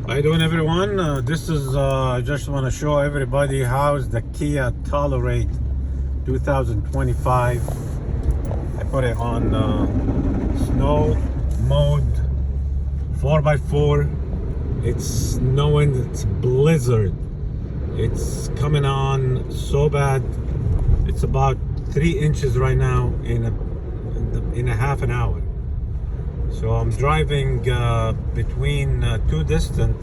How you doing, everyone? This is I just want to show everybody how's the Kia Telluride 2025. I put it on snow mode 4x4. It's snowing, it's blizzard, it's coming on so bad. It's about 3 inches right now in a half an hour. So I'm driving between two distant.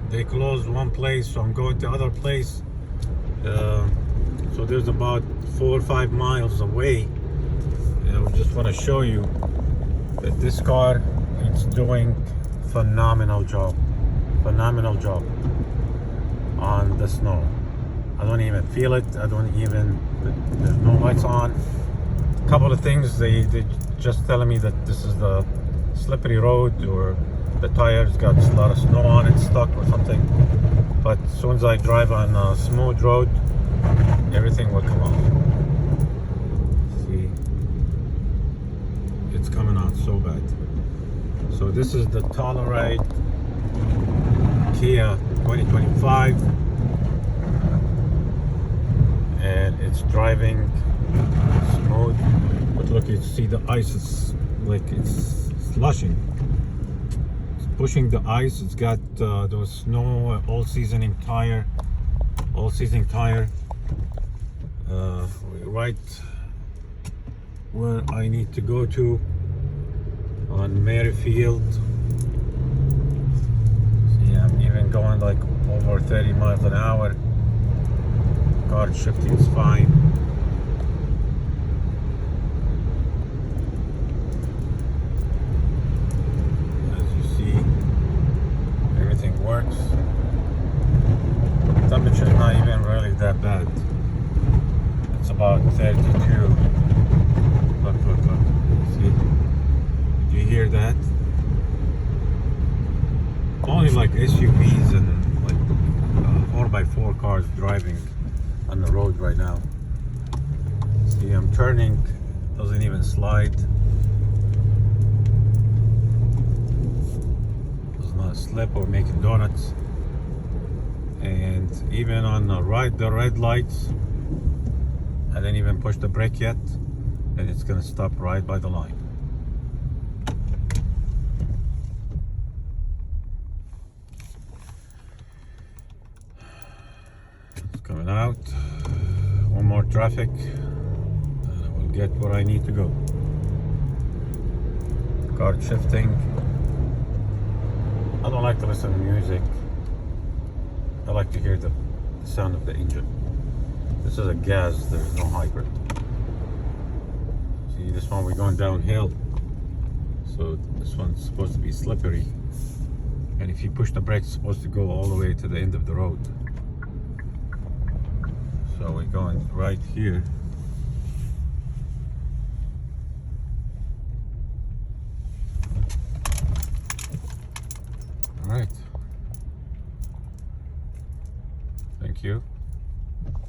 They closed one place, so I'm going to other place. So there's about 4 or 5 miles away. And I just want to show you that this car, it's doing phenomenal job on the snow. I don't even feel it. There's no lights on. A couple of things, they just telling me that this is the slippery road, or the tires got a lot of snow on it, stuck or something. But as soon as I drive on a smooth road, everything will come out. See, it's coming out so bad. So this is the Telluride Kia 2025, and it's driving smooth. But look, you see the ice is like it's slushing. It's pushing the ice. It's got those snow all-season tire. Right where I need to go to on Merrifield. See, I'm even going like over 30 miles an hour. Car shifting is fine. Works. Temperature is not even really that bad. It's about 32. Look. See? Do you hear that? Only like SUVs and like 4x4 cars driving on the road right now. See, I'm turning, doesn't even slide. Slip or making donuts. And even on the red lights, I didn't even push the brake yet, and it's gonna stop right by the line. It's coming out. One more traffic and I will get where I need to go. Car shifting. I don't like to listen to music. I like to hear the sound of the engine. This is a gas, there's no hybrid. See, this one we're going downhill. So this one's supposed to be slippery. And if you push the brakes, it's supposed to go all the way to the end of the road. So we're going right here. All right. Thank you.